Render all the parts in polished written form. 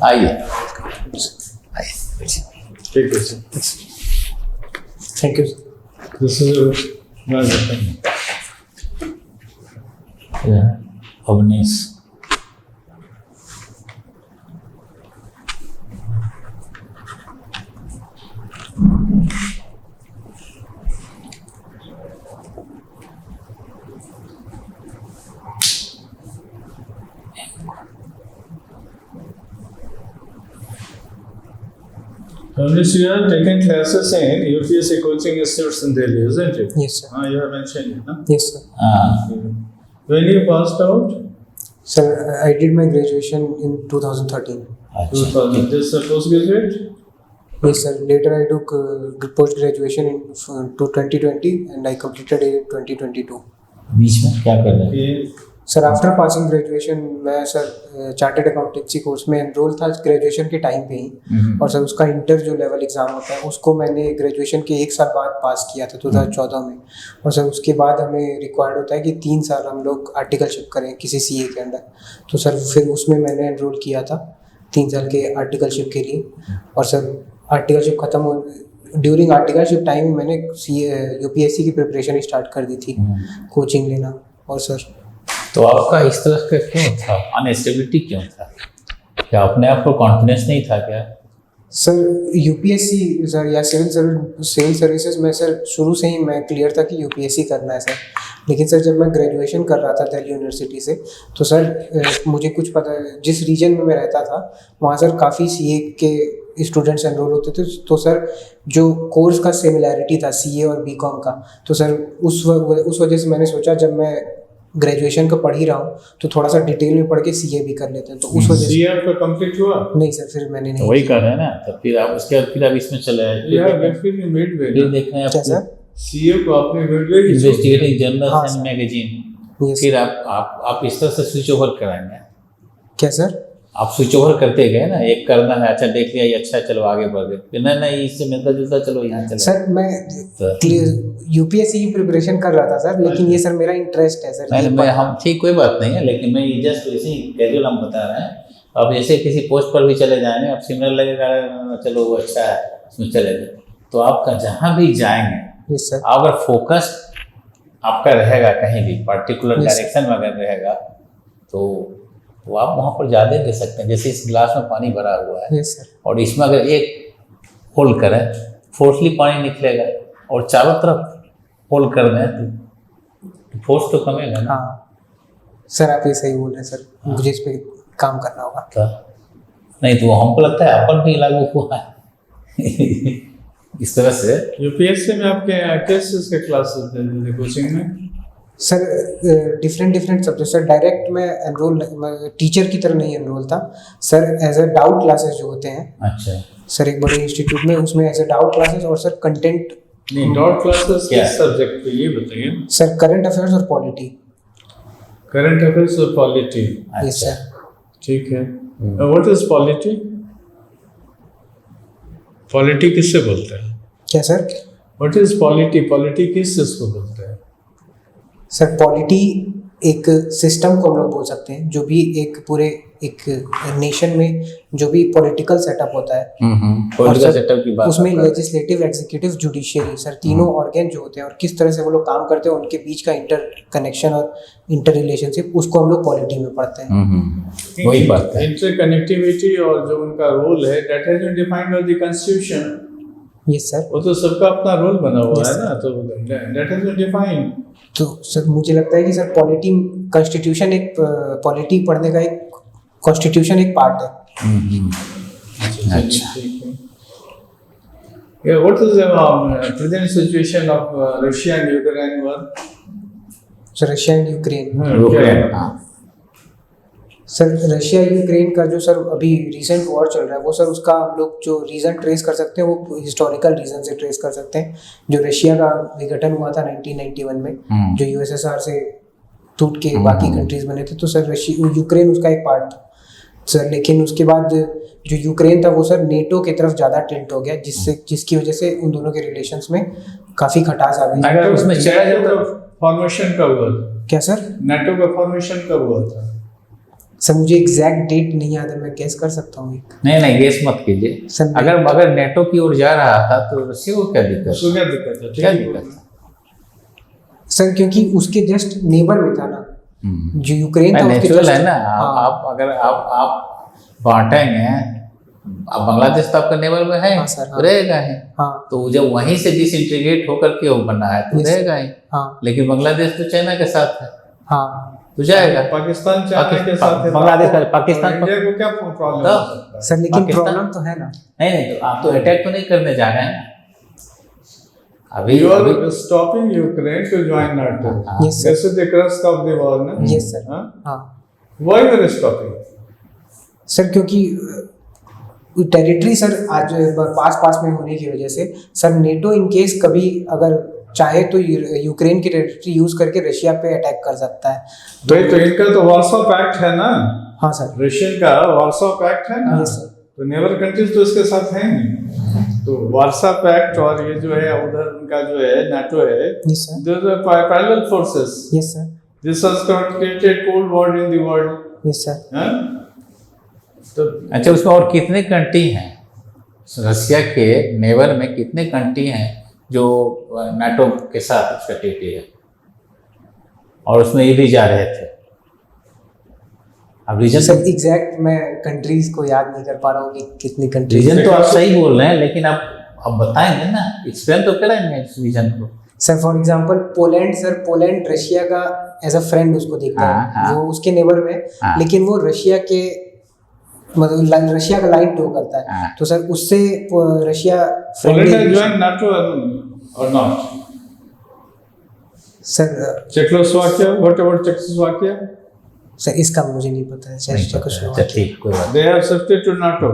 आइए। ठीक है sir. Thank you. This is Avnish. Anish, you have taken classes in UPSC coaching institutes in Delhi, isn't it? Yes, sir. You have mentioned it, huh? Yes, sir. When you passed out? Sir, I did my graduation in 2013. 2000. This postgraduate? Yes, sir. Later I took post graduation in 2020 and I completed it in 2022. बीच में क्या कर रहे हैं? Sir after passing graduation मैं sir chartered accountancy course में enrol था graduation के time पे ही, और सर उसका इंटर जो लेवल एग्ज़ाम होता है उसको मैंने ग्रेजुएशन के 1 साल बाद पास किया था 2014 में। और सर उसके बाद हमें रिक्वायर्ड होता है कि 3 साल हम लोग आर्टिकलशिप करें किसी सीए के अंदर। तो सर फिर उसमें मैंने एनरोल किया था 3 साल के आर्टिकलशिप के लिए। और सर आर्टिकलशिप ख़त्म हो ड्यूरिंग आर्टिकलशिप टाइम मैंने यूपीएससी की प्रिपरेशन स्टार्ट कर दी थी, कोचिंग लेना। और सर तो आपका इस तरह का क्यों था? अनस्टेबिलिटी क्यों था? क्या अपने आप को कॉन्फिडेंस नहीं था क्या? सर यूपीएससी सर या सिविल सर्विसेज में सर शुरू से ही मैं क्लियर था कि यूपीएससी करना है सर। लेकिन सर जब मैं ग्रेजुएशन कर रहा था दिल्ली यूनिवर्सिटी से तो सर मुझे कुछ पता जिस रीजन में मैं रहता था वहाँ सर काफ़ी सीए के स्टूडेंट्स एनरोल होते थे। तो सर जो कोर्स का सिमिलैरिटी था सीए और बीकॉम का, तो सर उस वजह से मैंने सोचा जब मैं ग्रेजुएशन का पढ़ ही रहा हूँ तो थोड़ा सा डिटेल में पढ़ के सीए भी कर लेते हैं। तो उस वजह से सीए आपका कंप्लीट हुआ? नहीं सर, फिर मैंने नहीं वही कर रहे हैं ना। तो फिर आप उसके बाद फिर आप इसमें चले आए। फिर देख रहे हैं क्या सर? सीए को आपने मिडवे इन्वेस्टिगेटिंग हाँ, journals and sir. Magazine. Yes, फिर आप इस तरह से स्विच ओवर कराएंगे। क्या सर? आप स्विच ओवर करते गए ना, एक करना है, अच्छा देख लिया ये अच्छा चलो आगे बढ़ गए, फिर नहीं इससे मिलता जुलता चलो यहाँ चलो। सर मैं यूपीएससी की प्रिपरेशन कर रहा था सर, लेकिन ये सर मेरा इंटरेस्ट है सर। नहीं मैं हम ठीक कोई बात नहीं है, लेकिन मैं ये जस्ट वैसे ही कैजुअल हम बता रहे हैं। अब ऐसे किसी पोस्ट पर भी चले जाएंगे, अब सिमिलर लगेगा चलो वो अच्छा है उसमें चले जाए, तो आपका जहाँ भी जाएंगे सर अगर फोकस आपका रहेगा कहीं भी पर्टिकुलर डायरेक्शन में अगर रहेगा तो आप वहाँ पर ज़्यादा दे सकते हैं। जैसे इस गिलास में पानी भरा हुआ है और इसमें अगर एक होल करें फोर्सली पानी निकलेगा, और चारों तरफ होल कर दें तो फोर्स तो कमेगा ना। हाँ सर आप ये सही बोल रहे हैं सर। मुझे इस पे काम करना होगा। तो नहीं तो हमको लगता है अपन भी लागू हुआ है इस तरह से। यूपीएससी में आपके किस के क्लासेस थे कोचिंग में? Sir different subject sir. Direct मैं एनरोल टीचर की तरह नहीं एनरोल था sir, as a doubt classes जो होते हैं। अच्छा सर एक बड़े इंस्टीट्यूट में उसमें एज अ डाउट क्लासेस, और सर कंटेंट नहीं डाउट क्लासेस किस सब्जेक्ट पे ये बताइए? सर करंट अफेयर्स और पॉलिटी। करंट अफेयर्स और पॉलिटी, यस सर। ठीक है। What is polity? पॉलिटी किससे बोलते हैं? क्या sir? What is polity? Polity किस चीज को बोलते हैं? सर पॉलिटी एक सिस्टम को हम लोग बोल सकते हैं, जो भी एक पूरे एक नेशन में जो भी पॉलिटिकल सेटअप होता है, पॉलिटिकल सेटअप की बात उसमें लेजिस्लेटिव, एग्जीक्यूटिव, जुडिशियरी सर तीनों ऑर्गन जो होते हैं और किस तरह से वो लोग काम करते हैं, उनके बीच का इंटर कनेक्शन और इंटर रिलेशनशिप, उसको हम लोग पॉलिटी में पढ़ते हैं। वही बात है। इंटर कनेक्टिविटी और जो उनका रोल है that has been defined by the constitution. Yes sir. वो तो सबका अपना रोल बना हुआ है ना, तो दैट हैज बीन डिफाइंड। तो सर मुझे लगता है कि सर पॉलिटी कॉन्स्टिट्यूशन एक पॉलिटी पढ़ने का एक कॉन्स्टिट्यूशन एक पार्ट है। अच्छा Yeah, what is the present situation of Russia and Ukraine war? Sir Russia and Ukraine. Sir Russia Ukraine का जो सर अभी रिसेंट वॉर चल रहा है वो सर उसका हम लोग जो रीज़न ट्रेस कर सकते हैं वो हिस्टोरिकल रीज़न से ट्रेस कर सकते हैं। जो रशिया का विघटन हुआ था 1991 में, जो यूएसएसआर से टूट के बाकी कंट्रीज बने थे, तो सर यूक्रेन उसका एक पार्ट था सर। लेकिन उसके बाद जो यूक्रेन था वो सर नेटो की तरफ ज़्यादा टिल्ट हो गया, जिसकी वजह से उन दोनों के रिलेशंस में काफ़ी खटास आ गई। अगर उसमें चला जाता फॉर्मेशन कब हुआ था? क्या सर? नाटो का फॉर्मेशन कब हुआ था? सर मुझे एग्जैक्ट डेट नहीं याद है, मैं गेस कर सकता हूँ एक। नहीं गेस मत कीजिए। सर अगर नेटो की ओर जा रहा था तो रशिया को क्या दिक्कत? उसको क्या दिक्कत है? क्या ठीक है। दिक्कत? सर क्योंकि उसके जस्ट नेबर में था ना, जो यूक्रेन था उसके नेचुरल just- है ना। हाँ, आप अगर आप बांटेंगे, अब बांग्लादेश तो आपका नेबर में है, हाँ सर, हाँ। रहेगा ही। हाँ तो जब वहीं से डिसइंटीग्रेट होकर के वो बना है तो Yes. रहेगा ही। हाँ लेकिन बांग्लादेश तो चाइना के साथ है हाँ तो जाएगा। पाकिस्तान चाइना के साथ है, बांग्लादेश तो पाकिस्तान इंडिया को क्या प्रॉब्लम तो- हो सकता है? सर लेकिन पाकिस्तान- प्रॉब्लम तो है ना। नहीं तो आप तो अटैक तो नहीं करने जा रहे हैं अभी। You are stopping Ukraine to join NATO. हाँ। Yes, sir. This is the crux of the war, na? Yes, sir. हाँ? हाँ Why you are stopping? Sir क्योंकि टेरिटरी सर आज पास में होने की वजह से सर नेटो इन केस कभी अगर चाहे तो यूक्रेन की टेरिटरी यूज करके रशिया पे अटैक कर सकता है। भाई तो इनका तो वार्सो पैक्ट है ना, हाँ सर। रशियन का वार्सो पैक्ट है ना, Yes, sir. तो नेबर कंट्रीज तो इसके साथ हैं नहीं। तो वार्सो पैक्ट और ये जो है उधर उनका जो है नाटो है, yes sir, those are parallel forces. Yes sir, This has created cold war in the world. Yes sir. हाँ? तो अच्छा, उसमें और कितने कंट्री हैं? रशिया के नेबर में कितने कंट्री हैं जो नाटो के साथ उसका टेटी है और उसमें ये भी जा रहे थे? अब रीजन सर एग्जैक्ट मैं कंट्रीज को याद नहीं कर पा रहा हूँ कि कितनी कंट्रीज। रीजन तो आप सही बोल रहे हैं, लेकिन आप बताएंगे ना, एक्सप्लेन तो करेंगे इस रीजन को। Sir for example Poland, sir Poland Russia का एज अ फ्रेंड उसको देखता हाँ, है, हाँ। वो उसके नेबर में, हाँ। लेकिन वो रशिया के मतलब रशिया का लाइन टो करता है, हाँ। तो सर उससे Russia Poland has friendly. joined NATO or not? Sir Czechoslovakia, what about Czechoslovakia? Sir इसका मुझे नहीं पता है। नहीं पता है। अच्छा ठीक, कोई बात They have shifted to NATO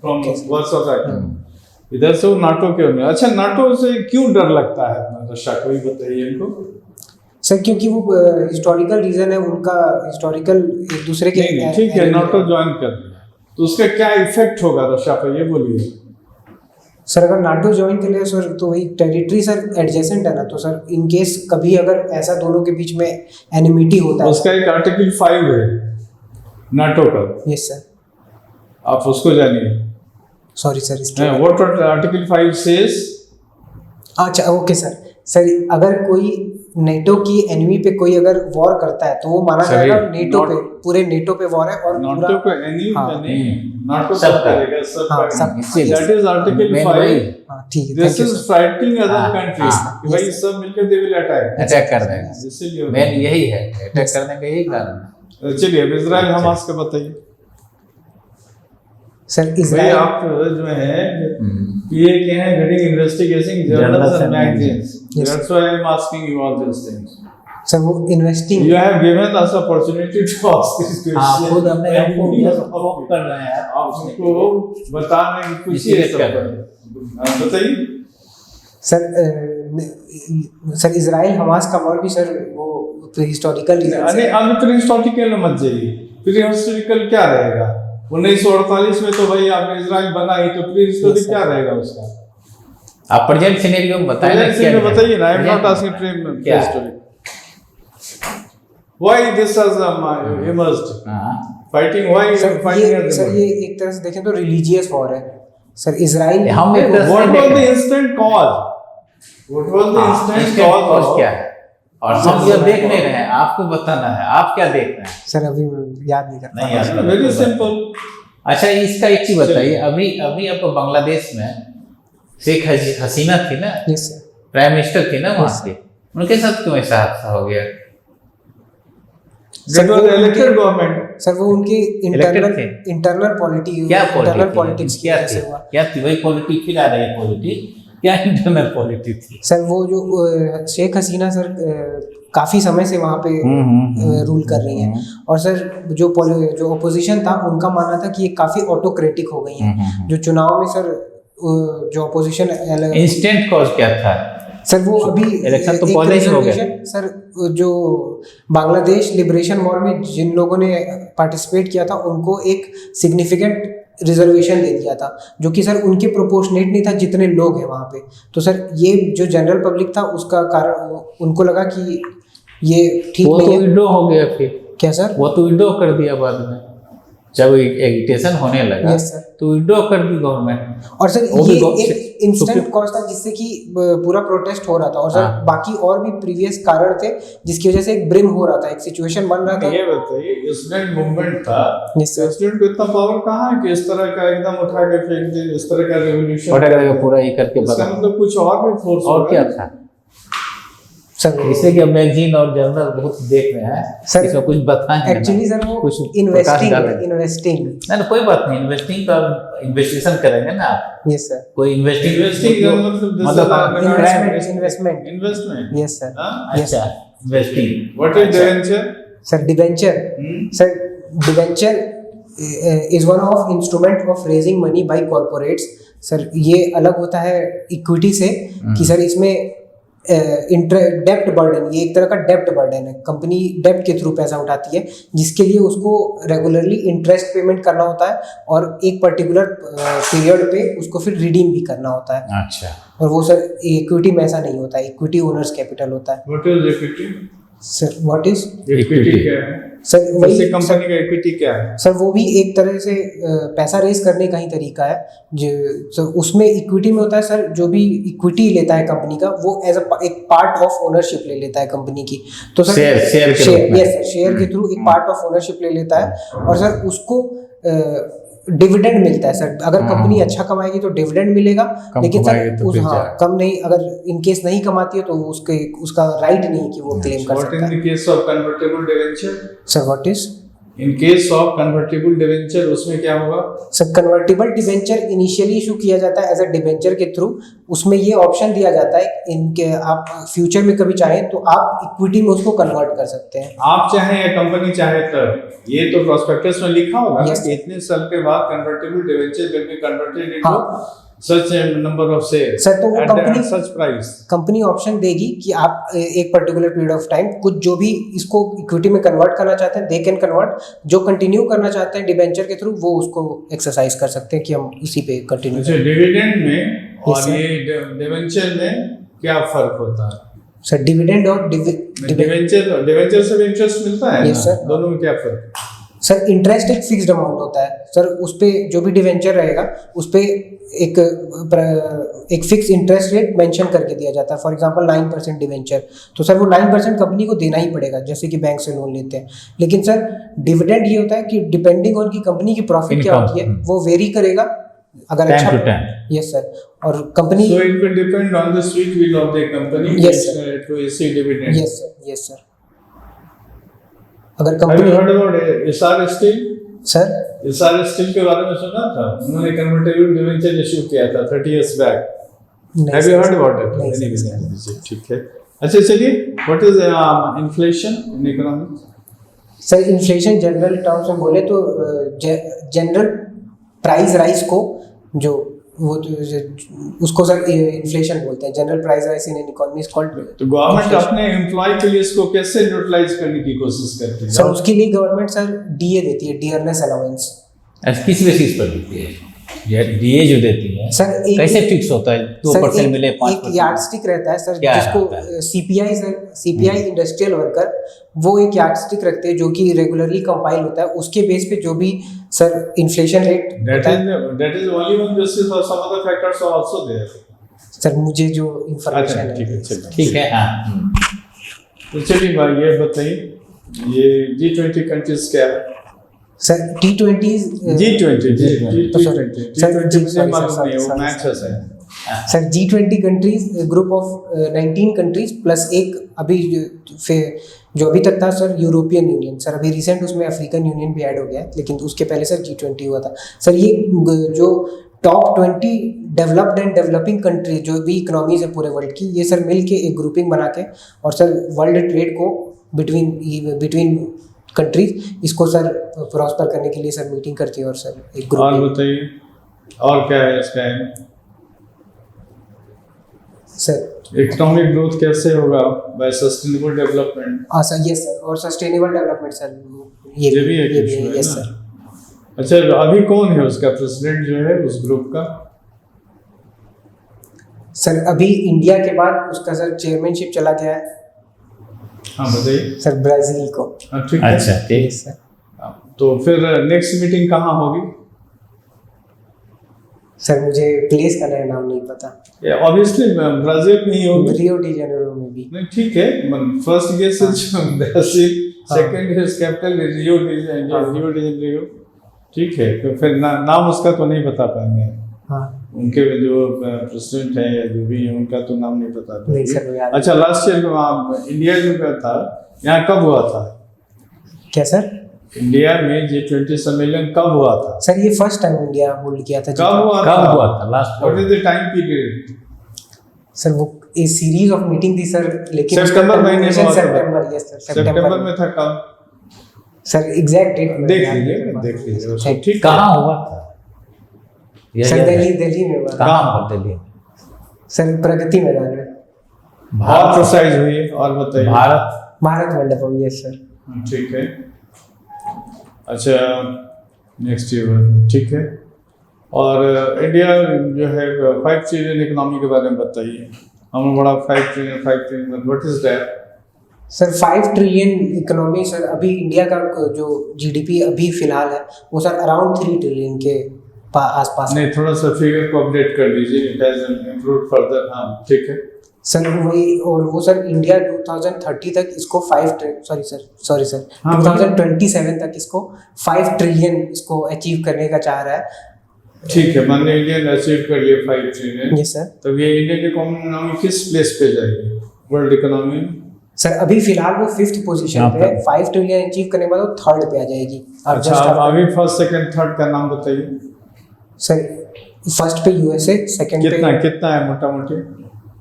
from Warsaw Pact. इधर से वो नाटो के में। अच्छा, नाटो से क्यों डर लगता है रशिया को, ये बताइए इनको। सर क्योंकि वो हिस्टोरिकल रीजन है उनका, हिस्टोरिकल एक दूसरे के नहीं, ठीक है, नाटो ज्वाइन कर लिया तो उसका क्या इफेक्ट होगा रशिया पर, ये बोलिए। सर अगर नाटो ज्वाइन कर लिया सर तो वही टेरिटरी सर एडजेसेंट है ना, तो सर इन केस कभी अगर ऐसा दोनों के बीच में एनिमिटी होता है। उसका एक आर्टिकल 5 है नाटो का, यस सर, आप उसको जानिए। सॉरी सर इसके व्हाट आर्टिकल 5 सेज? अच्छा ओके सर। सर अगर कोई नेटो की एनिमी पे कोई अगर वॉर करता है तो वो माना सही, जाएगा नेटो नॉट- पे, पूरे नेटो पे वॉर है और नाटो पूरा को एनी हाँ। नहीं, नाटो सब सब करेगा, सब हाँ, करेगा। सब- इसीलिए That is article main 5. वही हाँ ठीक है, This thank you is sir. frightening other हाँ, countries हाँ, कि भाई सब मिलकर they will attack. अटैक कर देगा। इसीलिए मेन यही है, अटैक करने का यही कारण है। चलिए अब इजराइल हमास का बताइए। सर भाई इजराइल आप जो है ये के हैं reading investigation journals and magazines, Yes. that's why I'm asking you all these things. Sir वो investing You have given us opportunity to ask these questions. हाँ, खुद हमने And आपको we are प्रोवोक कर रहे हैं आप आपको बताने की खुशी है इसीलिए कर रहे सब। आप बताइए। सर इजराइल हमास का वॉर भी सर वो हिस्टोरिकल रीजन अरे से अभी प्री हिस्टोरिकल में मत जाइए, प्री हिस्टोरिकल क्या रहेगा? 1948 में तो भाई आपने इजराइल बना ही, तो प्री हिस्टोरिकल क्या रहेगा उसका? आप प्रेजेंट सिनेरियो में बताएं ना, Present क्या scene में बताइए ना, I am Present not में। asking pre क्या? history. Why this has emerged? हाँ, Fighting, why fighting has sir ये emerged? एक तरह से देखें तो रिलीजियस वॉर है सर इजराइल। हम एक तरह से What was देख the रहे हैं। instant cause? What was the हाँ, instant instant cause cause of? क्या है? और हम ये देख नहीं रहे हैं, आपको बताना है, आप क्या देख रहे हैं? सर अभी मैं याद नहीं करता। नहीं याद। Very simple. अच्छा, इसका एक चीज बताइए, अभी अभी आपको बांग्लादेश में शेख हसीना थी ना, यस सर, प्राइम मिनिस्टर थी ना वहाँ Yes, की, उनके साथ क्यों ऐसा हादसा हो गया? That was the elected government. Sir वो उनकी Elected थे। इंटरनल पॉलिटिक्स, क्या इंटरनल पॉलिटिक्स पॉलिटिक्स क्या कैसे थी? हुआ। क्या थी? वही पॉलिटिक्स फिर आ रही है, पॉलिटिक्स क्या इंटरनल पॉलिटिक्स थी? सर वो जो शेख हसीना सर काफी समय से वहाँ पे रूल कर रही हैं, और सर जो अपोजिशन था उनका मानना था कि ये काफी ऑटोक्रेटिक हो गई हैं। जो चुनाव में सर जो अपोजिशन इंस्टेंट कॉज क्या था? सर वो अभी इलेक्शन तो एक पहले ही हो गए। रिजर्वेशन सर जो बांग्लादेश लिबरेशन वॉर में जिन लोगों ने पार्टिसिपेट किया था उनको एक सिग्निफिकेंट रिजर्वेशन दे दिया था, जो कि सर उनके प्रोपोर्शनेट नहीं था जितने लोग हैं वहाँ पे। तो सर ये जो जनरल पब्लिक था उसका कारण उनको लगा कि ये ठीक वो नहीं तो है। विड्रॉ हो गया फिर, क्या सर? वो तो विड्रॉ कर दिया बाद में। जब एगिटेशन होने लगा Yes, sir. तो विड्रॉ कर दी गवर्नमेंट। और सर वो भी ये बहुत एक इंस्टेंट सुप्रीम- कॉज था जिससे कि पूरा प्रोटेस्ट हो रहा था, और सर हाँ। बाकी और भी प्रीवियस कारण थे जिसकी वजह से एक ब्रिम हो रहा था, एक सिचुएशन बन रहा था। ये बताइए स्टूडेंट मूवमेंट था, Yes, sir. स्टूडेंट को इतना पावर कहाँ है कि इस तरह का एकदम उठा के फेंक दे, इस तरह का रेवोल्यूशन वगैरह पूरा ये करके इसका बता। मतलब कुछ और भी फोर्स और क्या था सर इससे कि अब मैगजीन और जर्नल बहुत देख रहे हैं, सर, इसमें कुछ बताएंगे एक्चुअली सर वो कुछ प्रकाश इन्वेस्टिंग डालेंगे। इन्वेस्टिंग नहीं कोई बात नहीं, इन्वेस्टिंग का इन्वेस्टिगेशन करेंगे ना आप, यस सर, कोई investing investing investment investment investment yes sir, अच्छा investing what is debenture? Sir debenture, sir debenture is one of instrument of raising money by corporates. Sir ये अलग होता है इक्विटी से कि सर इसमें डेप्ट बर्डन, ये एक तरह का डेप्ट बर्डन है, कंपनी डेप्ट के थ्रू पैसा उठाती है जिसके लिए उसको रेगुलरली इंटरेस्ट पेमेंट करना होता है और एक पर्टिकुलर पीरियड पे उसको फिर रिडीम भी करना होता है। अच्छा और वो सर इक्विटी में ऐसा नहीं होता है, इक्विटी ओनर्स कैपिटल होता है। What is equity? Sir what is equity क्या है? सर वैसे वही कंपनी का इक्विटी क्या है? सर वो भी एक तरह से पैसा रेज करने का ही तरीका है जो सर उसमें इक्विटी में होता है। सर जो भी इक्विटी लेता है कंपनी का वो एज एक पार्ट ऑफ ओनरशिप ले लेता है कंपनी की। तो सर शेयर के रूप में। यस सर, शेयर के थ्रू एक पार्ट ऑफ ओनरशिप ले लेता है और सर उसको डिविडेंड मिलता है। सर अगर कंपनी अच्छा कमाएगी तो डिविडेंड मिलेगा, कम लेकिन कमाएगी सर तो फिर हाँ जाएगा। कम नहीं, अगर इन केस नहीं कमाती है तो उसका राइट नहीं है कि वो क्लेम कर व्हाट सकता इन है। The case of convertible debenture? Sir what is in case of convertible debenture उसमें क्या होगा? Sir convertible debenture initially issue किया जाता है एज अ डिबेंचर के थ्रू। उसमें ये ऑप्शन दिया जाता है इनके आप फ्यूचर में कभी चाहें तो आप इक्विटी में उसको कन्वर्ट कर सकते हैं। आप चाहें या कंपनी चाहे तब, ये तो प्रोस्पेक्टस में लिखा होगा Yes. कि इतने साल के बाद convertible debenture will be converted into हाँ। such a number of shares sir तो वो at company such price। Company option देगी कि आप एक पर्टिकुलर पीरियड ऑफ टाइम कुछ जो भी इसको इक्विटी में कन्वर्ट करना चाहते हैं दे कैन कन्वर्ट, जो कंटिन्यू करना चाहते हैं डिबेंचर के थ्रू वो उसको एक्सरसाइज कर सकते हैं कि हम इसी पे कंटिन्यू। अच्छा डिविडेंड में और Yes, sir. ये डिवेंचर में क्या फर्क होता है? सर डिविडेंड और डिवेंचर से भी इंटरेस्ट मिलता है Yes, ना? sir. दोनों में क्या फर्क है? सर इंटरेस्ट एक फिक्स्ड अमाउंट होता है सर, उस पे जो भी डिवेंचर रहेगा उस पे एक फिक्स इंटरेस्ट रेट मेंशन करके दिया जाता है। फॉर एग्जांपल 9% डिवेंचर, तो सर वो 9% कंपनी को देना ही पड़ेगा जैसे कि बैंक से लोन लेते हैं। लेकिन सर डिविडेंड ये होता है कि डिपेंडिंग ऑन की कंपनी की प्रॉफिट क्या Income, होती है वो वेरी करेगा। अगर Time अच्छा to time. यस सर, और company So it will depend on the sweet will of the company Yes, sir. to issue dividend। Yes sir अगर Have you company heard about SR Steel? Sir SR Steel के बारे में सुना था? उन्होंने convertible debenture issue किया था 30 years back। नहीं Have you sir, heard about it? नहीं सर, Anyway, ठीक है। अच्छा चलिए, what is inflation in economics? Sir inflation general terms में बोले तो जनरल प्राइस राइज को जो वो उसको सर इन्फ्लेशन बोलते हैं। General price rise in an economy is called. तो गवर्नमेंट अपने एम्प्लॉय के लिए इसको कैसे न्यूट्रलाइज करने की कोशिश करती है? सर उसके लिए गवर्नमेंट सर डीए देती है, डियरनेस अलाउंस। किस बेसिस पर देती है? डीए जो देती है सर एक कैसे फिक्स होता है? 2% मिले एक 5%? यार्डस्टिक रहता है सर क्या जिसको रहता है? CPI sir, CPI industrial worker, वो एक यार्डस्टिक रखते हैं जो कि रेगुलरली कंपाइल होता है। उसके बेस पे जो भी sir inflation rate that is only one basis or some other factors are also there। Sir मुझे जो अच्छा इंफॉर्मेशन ठीक है है चलिए। ठीक है हाँ। तो चलिए भाई ये बताइए ये G20 कंट्रीज क्या है? Sir T20 G20 sir G20 countries group of 19 countries plus एक अभी जो अभी तक था सर यूरोपियन यूनियन। सर अभी रिसेंट उसमें अफ्रीकन यूनियन भी ऐड हो गया है, लेकिन उसके पहले सर G20 हुआ था। सर ये जो top 20 developed and developing country जो भी इकोनॉमीज है पूरे वर्ल्ड की, ये सर मिल के एक ग्रुपिंग बना के और सर वर्ल्ड ट्रेड को बिटवीन कंट्रीज इसको सर प्रॉस्पर करने के लिए सर मीटिंग करती है और सर एक और ग्रुप बताइए और क्या है इसका सर इकोनॉमिक ग्रोथ कैसे होगा? By sustainable development. हाँ सर यस सर, और सस्टेनेबल डेवलपमेंट सर ये भी एक issue है यस ना? सर। अच्छा अभी कौन है उसका प्रेसिडेंट जो है उस ग्रुप का? सर अभी इंडिया के बाद उसका सर चेयरमैनशिप चला गया है हाँ बताइए। सर ब्राजील को। हाँ ठीक है। अच्छा ठीक। सर तो फिर नेक्स्ट मीटिंग कहाँ होगी? सर मुझे प्लेस का नया नाम नहीं पता। ऑब्वियसली ब्राजील में ही होगी। रियो डी जेनेरो में भी। नहीं ठीक है, first guess is Brazil, second is capital Rio de Janeiro. ठीक है, तो फिर नाम उसका तो नहीं बता पाएंगे। हाँ उनके जो प्रेसिडेंट है या जो भी है उनका तो नाम नहीं पता नहीं सर वो याद। अच्छा, लास्ट ईयर इंडिया जो था यहाँ कब हुआ था? क्या सर? इंडिया में G20 सम्मेलन कब हुआ था? सर ये फर्स्ट टाइम इंडिया होल्ड किया था। कब हुआ था last? What is the time period? Sir वो एक सीरीज ऑफ मीटिंग थी सर, लेकिन सितंबर महीने में हुआ था। सितंबर, यस सर सितंबर में था। कब? सर एग्जैक्ट डेट देख लीजिए ठीक। कहाँ हुआ था? सर दिल्ली में हुआ था। कहाँ पर? दिल्ली? सर प्रगति मैदान में। बहुत प्रोसाइज हुई है और बताइए। Bharat Mandapam, yes sir. ठीक है, अच्छा नेक्स्ट ईयर ठीक है। और इंडिया जो है 5 ट्रिलियन इकोनॉमी के बारे में बताइए। हम बड़ा 5 trillion what is that? Sir 5 trillion economy sir, अभी इंडिया का जो जीडीपी अभी फिलहाल है वो सर अराउंड 3 ट्रिलियन के आसपास। नहीं, थोड़ा सा फिगर को अपडेट कर दीजिए। It has improved further. हाँ ठीक है सर वही, और वो सर इंडिया 2030 तक इसको 2027 तक इसको 5 ट्रिलियन इसको अचीव करने का चाह रहा है। ठीक है, मान लीजिए इंडिया ने अचीव कर लिया 5 ट्रिलियन। Yes sir. तब ये इंडियन इकोनॉमी किस प्लेस पे जाएगी वर्ल्ड इकोनॉमी में? सर अभी फिलहाल वो 5th पोजीशन पे है। 5 ट्रिलियन अचीव करने के बाद वो 3rd पे आ जाएगी। अच्छा, अभी फर्स्ट सेकंड थर्ड का नाम बताइए। सर फर्स्ट पे यूएसए, सेकंड पे कितना है मोटा मोटी?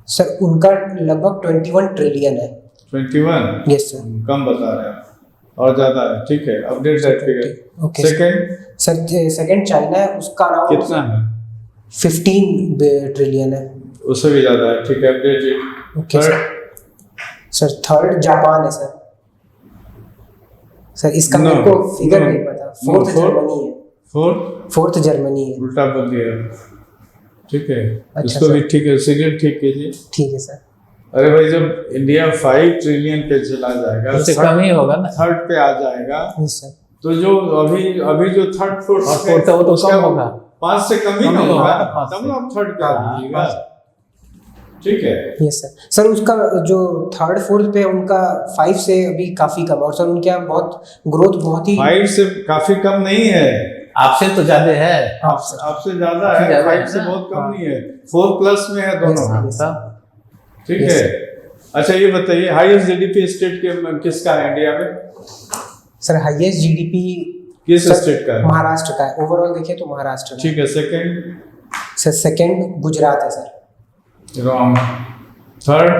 सर उनका लगभग 21 ट्रिलियन है। 21? Yes sir. कम बता रहे हैं और ज्यादा है। ठीक है, update that figure. Okay second? Sir second China है, उसका अराउंड कितना है? 15 ट्रिलियन है। उससे भी ज्यादा है। ठीक है, update it. Okay sir 3rd Japan है सर। सर इसका मेरे को फिगर नहीं पता। 4th जर्मनी है। 4th जर्मनी है। उल्टा बोल दिया। ठीक है, अच्छा इसको भी ठीक है, सिगरेट ठीक कीजिए। ठीक है सर। अरे भाई, जब इंडिया 5 ट्रिलियन पे चला जाएगा, उससे कम ही होगा ना। 3rd पे आ जाएगा। Yes sir. तो जो अभी जो 3rd 4th है वो तो कम होगा। 5 से कम ही कम नहीं होगा, होगा, तब ना आप 3rd पे आ जाइएगा। ठीक है। Yes sir. सर उसका जो 3rd 4th पे उनका 5 से अभी काफी कम, और सर उनके यहाँ बहुत ग्रोथ बहुत ही 5 से काफी कम नहीं है। आपसे तो ज्यादा है। आपसे ज्यादा है। 5 से बहुत कम नहीं है, 4+ में है दोनों। ठीक है। अच्छा ये बताइए, हाईएस्ट जीडीपी स्टेट के किसका है इंडिया में? सर हाईएस्ट जीडीपी किस स्टेट का है? महाराष्ट्र का है। ओवरऑल देखें तो महाराष्ट्र का। ठीक है। सेकंड? सर सेकंड गुजरात है sir. Wrong. Third?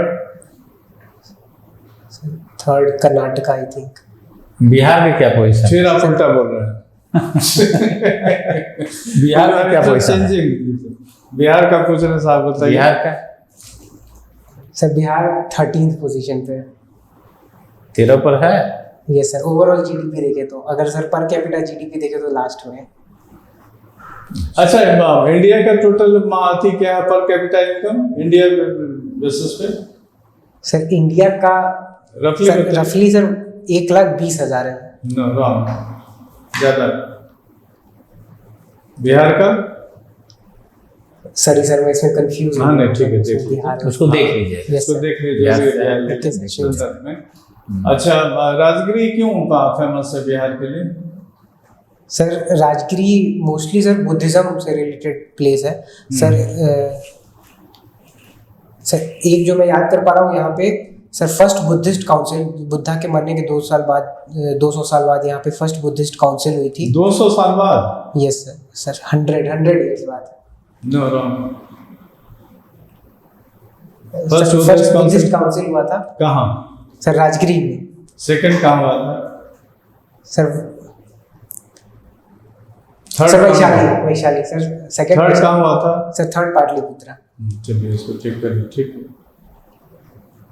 Third Karnataka I think. Bihar में क्या पोजीशन? फिर आप उल्टा बोल रहे हैं। बिहार में क्या पोजीशन? बिहार का पूछ रहे साहब, बताइए। बिहार का सर बिहार 13th पोजीशन पे है। 13 पर है। Yes sir. ओवरऑल जीडीपी देखे तो, अगर सर पर कैपिटा जीडीपी देखे तो लास्ट में है। अच्छा, इंडिया का टोटल अथी क्या है per capita income India basis पे? सर इंडिया का रफली सर 1,20,000 है। नो, रॉन्ग, ज्यादा। बिहार का? सॉरी सर मैं इसमें कंफ्यूज हूं। हाँ नहीं ठीक है, देख बिहार उसको देख लीजिए। यस इसको सर। देख बिहार लीजिए। अच्छा, राजगिरी क्यों फेमस है बिहार के लिए? Sir Rajagiri mostly sir Buddhism से रिलेटेड प्लेस है सर। सर एक जो मैं याद कर पा रहा हूँ यहाँ पे, sir first Buddhist council, Buddha के मरने के 200 साल बाद यहाँ पे फर्स्ट बुद्धिस्ट काउंसिल हुई थी। 200 साल बाद? Yes sir. 100 years बाद। No, wrong. First Buddhist council हुआ था कहाँ? सर राजगिरी में। सेकंड कहाँ हुआ था? Sir third Vaishali sir. Second third कहाँ हुआ था? Sir third Pataliputra. चलिए इसको चेक करिए। ठीक है,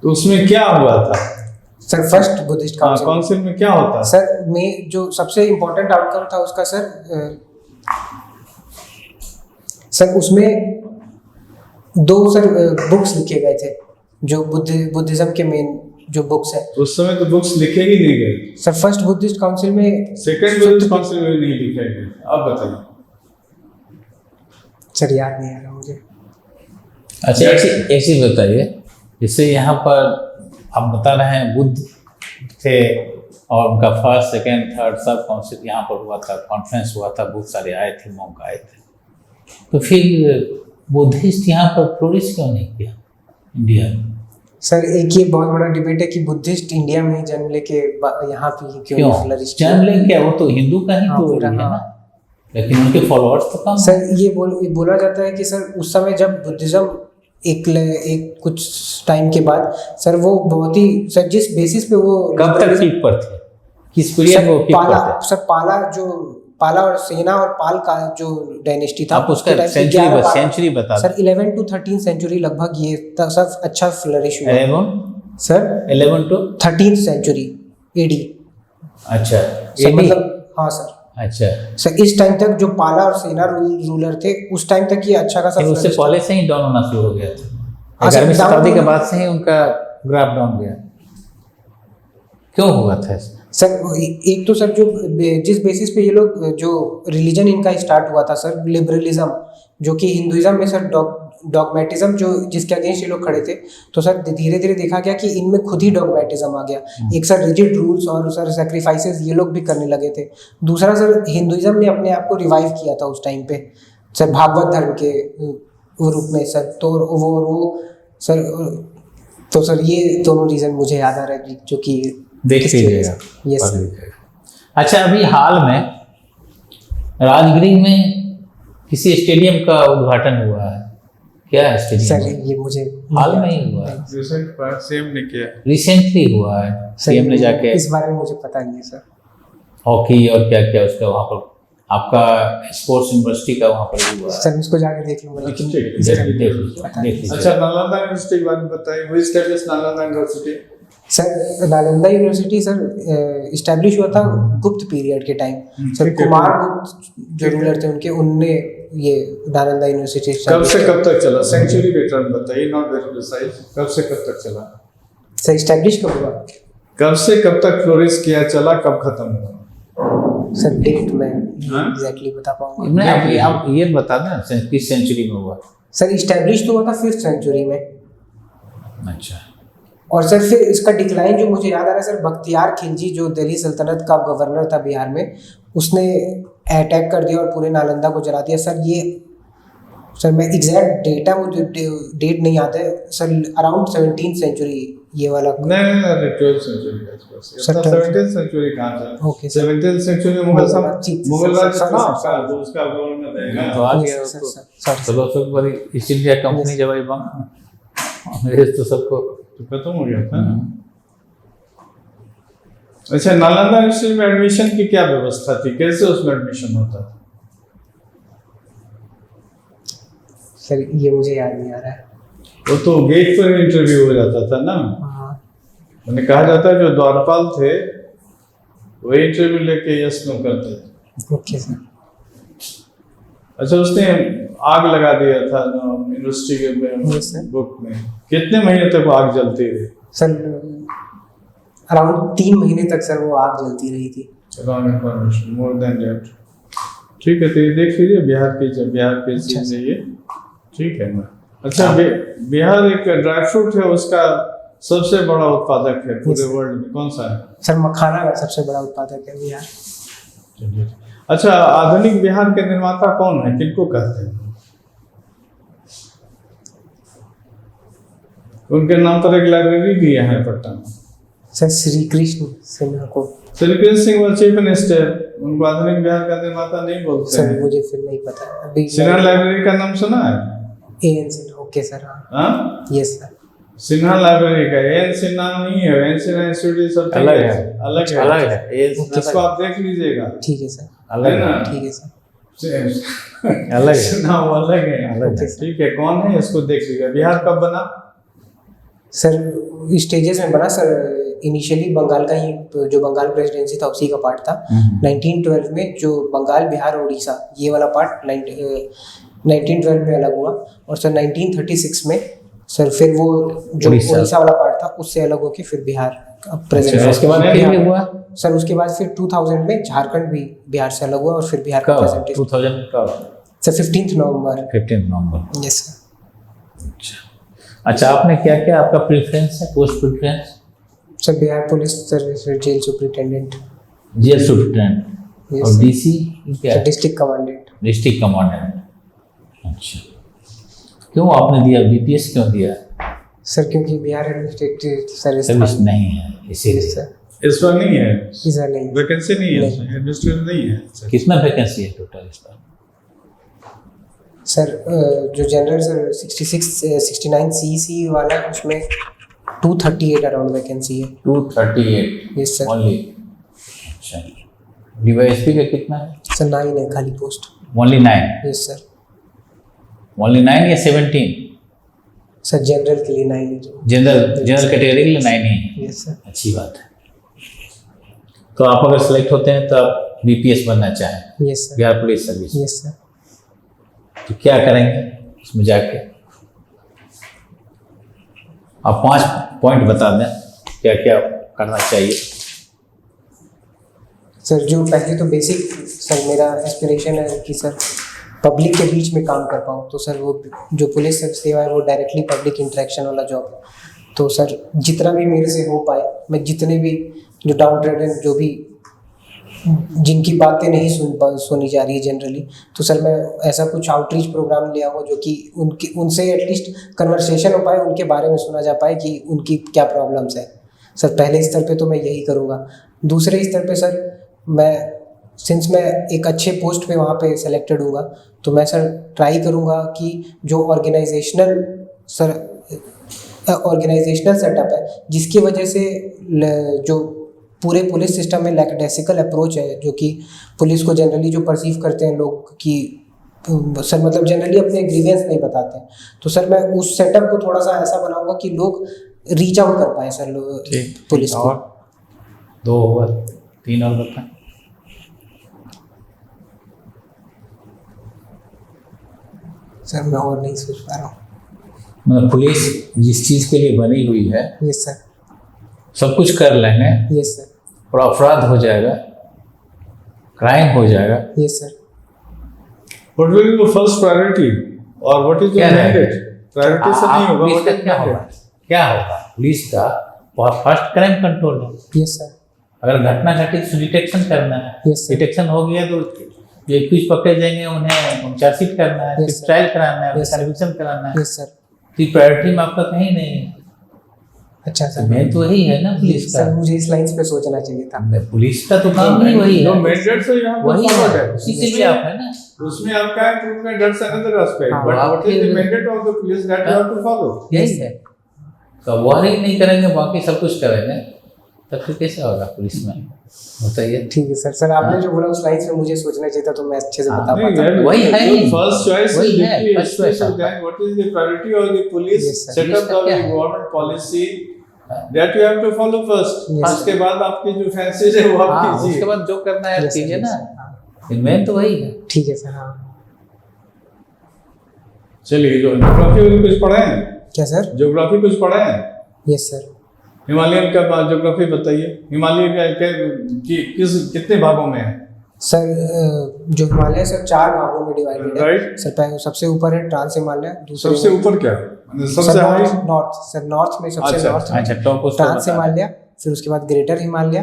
तो उसमें क्या हुआ था? सर फर्स्ट बुद्धिस्ट काउंसिल में क्या होता है? सर में जो सबसे इम्पोर्टेंट आउटकम था उसका सर उसमें 2 सर बुक्स लिखे गए थे जो बुद्धिज्म के मेन जो बुक्स है। उस समय तो बुक्स लिखे ही नहीं गए। सर फर्स्ट बुद्धिस्ट काउंसिल में सेकंड बुद्धिस्ट काउंसिल में नहीं लिखे गए। आप बताइए। सर याद नहीं आ रहा मुझे। अच्छा, एक चीज़ बताइए, जैसे यहाँ पर आप बता रहे हैं बुद्ध थे और उनका फर्स्ट सेकंड थर्ड सब काउंसिल यहाँ पर हुआ था, कॉन्फ्रेंस हुआ था, बहुत सारे आए थे, मॉन्क आए थे, तो फिर बुद्धिस्ट यहाँ पर फ्लोरिश क्यों नहीं किया इंडिया में? सर एक ये बहुत बड़ा डिबेट है कि बुद्धिस्ट इंडिया में ही जन्म लेके यहाँ पे ही क्यों फ्लरिश किया। जन्म ले क्या, वो तो हिंदू का ही हाँ, तो पूरा, है हाँ। ना, लेकिन उनके फॉलोअर्स तो कम। सर ये बोला जाता है कि सर उस समय जब बुद्धिज्म एक कुछ टाइम के बाद सर वो बहुत ही सर जिस बेसिस पे वो कब तक पीक पर थे, किस पीरियड में वो पीक पर थे? सर पाला और सेना और पाल का जो डायनेस्टी था, आप उसका सेंचुरी बता सर 11 to 13 सेंचुरी लगभग ये सब अच्छा फ्लरिश हुआ। 11 सर 11 to 13 सेंचुरी एडी। अच्छा, सर मतलब हाँ सर। अच्छा सर इस टाइम तक जो पाला और सेना रूलर थे उस टाइम तक ये अच्छा खासा उससे पहले से ही डाउन होना शुरू हो गया था। हाँ, 11वीं शताब्दी के बाद से ही उनका ग्राफ डाउन गया, क्यों हुआ था? सर एक तो सर जो जिस बेसिस पे ये लोग जो रिलीजन इनका स्टार्ट हुआ था सर, लिबरलिज्म, जो कि हिंदुइज्म में सर डॉगमेटिज्म जो जिसके अगेंस्ट ये लोग खड़े थे, तो सर धीरे धीरे देखा गया कि इनमें खुद ही डॉगमेटिज्म आ गया। एक सर रिजिड रूल्स और सर सेक्रीफाइसेस ये लोग भी करने लगे थे। दूसरा सर हिंदुइज्म ने अपने आप को रिवाइव किया था उस टाइम पे सर भागवत धर्म के रूप में सर, तो वो सर तो सर ये दोनों रीज़न मुझे याद आ रहा है जो कि देख लीजिएगा। यस। अच्छा, अभी हाल में राजगीर में किसी स्टेडियम का उद्घाटन हुआ है, क्या है सर स्टेडियम? ये मुझे हाल में ही हुआ है, सीएम ने किया, रिसेंटली हुआ है, सीएम ने जाके। इस बारे में मुझे पता नहीं है सर। हॉकी और क्या क्या उसका वहाँ पर आपका स्पोर्ट्स यूनिवर्सिटी का वहाँ पर हुआ है। सर इसको जाके देख लूँगा, लेकिन देख लीजिए। अच्छा, नालंदा यूनिवर्सिटी के बारे में बताइए। हुई establish Nalanda university? Sir Nalanda university sir establish हुआ था गुप्त पीरियड के टाइम। सर कुमार गुप्त जो रूलर थे उनके उनने ये नालंदा यूनिवर्सिटी कब से कब तक चला? सेंचुरी के टर्म बताइए, नॉट वेरी प्रिसाइज। कब से कब तक चला? सर इस्टेब्लिश कब हुआ? कब से कब तक फ्लोरिश किया, चला, कब खत्म हुआ? सर डेट मैं एग्जैक्टली बता पाऊंगा। नहीं, आप ये बता दें किस सेंचुरी में हुआ? सर इस्टेब्लिश तो हुआ था 5th सेंचुरी में। अच्छा। और सर फिर इसका डिक्लाइन जो मुझे याद आ रहा है सर, बख्तियार खिलजी जो दिल्ली सल्तनत का गवर्नर था बिहार में, उसने अटैक कर दिया और पूरे नालंदा को जला दिया। सर ये सर मैं एग्जैक्ट डेटा मुझे डेट नहीं याद है सर, अराउंड 17th सेंचुरी ये वाला। नहीं 12th सेंचुरी के आसपास। 17th सेंचुरी कहाँ था? ओके 17th सेंचुरी में मुगल राज था, सर उसका गवर्नर रहेगा। तो आ गया चलो सब बड़ी ईस्ट इंडिया कंपनी जब आई बंद, अंग्रेज तो सबको तो खत्म हो गया था। अच्छा, नालंदा यूनिवर्सिटी में एडमिशन की क्या व्यवस्था थी, कैसे उसमें एडमिशन होता था? सर ये मुझे याद नहीं आ रहा है। वो तो गेट पर इंटरव्यू हो जाता था ना। उन्हें कहा जाता है जो द्वारपाल थे वही इंटरव्यू लेके यस नो करते थे। Okay sir. अच्छा, उसने आग लगा दिया था यूनिवर्सिटी के बुक में। कितने महीने तक वो आग जलती रही? सर अराउंड 3 महीने तक सर वो आग जलती रही थी। More than that. ठीक है, तो ये देख लीजिए बिहार की चीज है ये। ठीक है ना। अच्छा, बिहार एक ड्राई फ्रूट है, उसका सबसे बड़ा उत्पादक है पूरे वर्ल्ड में। कौन सा है? सर मखाना का सबसे बड़ा उत्पादक है बिहार। अच्छा, आधुनिक बिहार के निर्माता कौन है, किनको कहते हैं? उनके नाम पर एक लाइब्रेरी भी है पटना में। सर श्री कृष्ण सिन्हा को। श्री कृष्ण सिंह वो चीफ मिनिस्टर, उनको आधुनिक बिहार का निर्माता नहीं बोलते सर हैं। मुझे फिर नहीं पता अभी। सिन्हा लाइब्रेरी का नाम सुना है? एएन सिन्हा। Okay sir. हाँ यस सर। सिन्हा लाइब्रेरी का एएन सिन्हा नहीं है, एएन सिन्हा इंस्टीट्यूट सब अलग है, अलग है। इसको आप देख लीजिएगा। ठीक है सर। अलग है ना? ठीक है सर। अलग है, सिन्हा वो अलग है। ठीक है, कौन है इसको देख लीजिएगा। बिहार कब बना? सर स्टेजेस में बना सर। इनिशियली बंगाल का ही जो बंगाल प्रेसिडेंसी था उसी का पार्ट था। 1912 में जो बंगाल बिहार और उड़ीसा ये वाला पार्ट 1912 में अलग हुआ। और सर 1936 में सर फिर वो जो उड़ीसा। उड़ीसा वाला पार्ट था उससे अलग होके फिर बिहार प्रेजेंट अच्छा, उसके बाद फिर ये हुआ सर उसके बाद फिर 2000 में झारखंड भी बिहार से अलग हुआ और फिर बिहार का कब प्रेजेंटेशन 2000 कब सर 15 नवंबर 15 नवंबर। Yes sir. अच्छा, आपने क्या क्या आपका प्रेफरेंस है, post preference? Sir Bihar police service फिर jail superintendent jail superintendent Yes, और sir. डीसी क्या है? District commandant. District commandant. अच्छा, क्यों आपने दिया बीपीएस, क्यों दिया? सर क्योंकि बिहार एडमिनिस्ट्रेटिव सर्विस सर्विस नहीं है इसीलिए। सर इस बार नहीं है, वीजा नहीं वैकेंसी नहीं है, नहीं। एडमिनिस्ट्रेटिव नहीं है। अच्छा। कितना वैकेंसी है टोटल इस बार? सर जो जनरल सर 69 सीसी वाला है उसमें 238 अराउंड वैकेंसी है 238 यस सर। ओनली। अच्छा, डीवाईएसपी का कितना है? सर 9 है खाली post only 9? Yes sir. Only 9 या 17? सर जनरल के लिए 9 है जो जनरल कैटेगरी के लिए 9 ही है। Yes sir. अच्छी बात है। तो आप अगर सेलेक्ट होते हैं तो आप बीपीएस बनना चाहें, yes sir. Bihar police service, yes sir. तो क्या करेंगे उसमें जाके? आप 5 पॉइंट बता दें क्या क्या करना चाहिए। सर जो पहले तो बेसिक सर मेरा एस्पिरेशन है कि सर पब्लिक के बीच में काम कर पाऊँ, तो सर वो जो पुलिस सेवा है वो डायरेक्टली पब्लिक इंटरेक्शन वाला जॉब है। तो सर जितना भी मेरे से हो पाए, मैं जितने भी जो डाउन ट्रेडन जो भी जिनकी बातें नहीं सुनी जा रही है जनरली, तो सर मैं ऐसा कुछ आउटरीच प्रोग्राम लिया हो जो कि उनसे एटलीस्ट कन्वर्सेशन हो पाए, उनके बारे में सुना जा पाए कि उनकी क्या प्रॉब्लम्स है। सर पहले स्तर पे तो मैं यही करूँगा। दूसरे स्तर पे सर मैं मैं एक अच्छे पोस्ट पे वहाँ पे सेलेक्टेड हूँगा, तो मैं सर ट्राई करूँगा कि जो ऑर्गेनाइजेशनल सेटअप है जिसकी वजह से जो पूरे पुलिस सिस्टम में लैकडेसिकल अप्रोच है, जो कि पुलिस को जनरली जो परसीव करते हैं लोग कि सर मतलब जनरली अपने ग्रीवेंस नहीं बताते हैं, तो सर मैं उस सेटअप को थोड़ा सा ऐसा बनाऊंगा कि लोग रीच आउट कर पाए सर पुलिस को। और 2 हुआ, 3 और बताएं। सर मैं और नहीं सोच पा रहा हूँ। मतलब पुलिस जिस चीज़ के लिए बनी हुई है यस सर। सब कुछ कर लेंगे यस सर। और अपराध हो जाएगा, क्राइम हो जाएगा। Yes sir. What will be the first priority और what is the क्या है? mandate? Priority से नहीं होगा। पुलिस what का is क्या होगा? mandate? क्या होगा पुलिस का? बहुत फर्स्ट क्राइम कंट्रोल है। Yes sir. अगर घटना घटी तो डिटेक्शन करना है। Yes, sir. डिटेक्शन हो गया तो जो एक्यूज पकड़े जाएंगे उन्हें चार्जशीट करना है, Yes, फिर sir. ट्रायल कराना है, Yes, sir. कन्विक्शन कराना है। Yes sir. तो प्रायोरिटी में आपका कहीं नहीं है। अच्छा तो सर। मेन तो वही है ना पुलिस का। सर मुझे इस लाइन्स पे सोचना चाहिए था। पुलिस का तो काम ही वही जो है, mandate से यहाँ पर वही forward है, उसी के लिए आप है ना। उसमें आपका improvement that's another aspect. हाँ, But what is the आपके- mandate of the police that you have to follow? यही है। तो वही नहीं करेंगे, बाकी सब कुछ करेंगे, तब फिर कैसे होगा पुलिस में? बताइए। ठीक है सर। सर आपने जो बोला उस लाइन्स पे मुझे सोचना चाहिए था, तो मैं अच्छे से बता नहीं, पाता। यार, वही है जो ही। first choice वही is है, the first choice आपका। then what is the priority of the police Yes, sir. setup police का or क्या the है? government policy that you have to follow first. Yes, उसके बाद आपकी जो फैंसीज है वो आप हाँ, कीजिए। उसके बाद जो करना है Yes, sir, कीजिए yes, ना। sir। हाँ, मेन तो वही है। ठीक है सर। हाँ चलिए, जो ज्योग्राफी कुछ पढ़े हैं? क्या सर? ज्योग्राफी कुछ पढ़े हैं? Yes sir. हिमालयन का ज्योग्राफी बताइए। हिमालय किस कितने भागों में है? सर जो हिमालय सर 4 भागों में डिवाइडेड है। Right. सर सबसे ऊपर है ट्रांस हिमालय, दूसरे सबसे ऊपर क्या? सबसे sir high? North sir, north में सबसे अच्छा, नॉर्थ में अच्छा, टॉप उसको ट्रांस बता दें। हिमालय, फिर उसके बाद ग्रेटर हिमालय,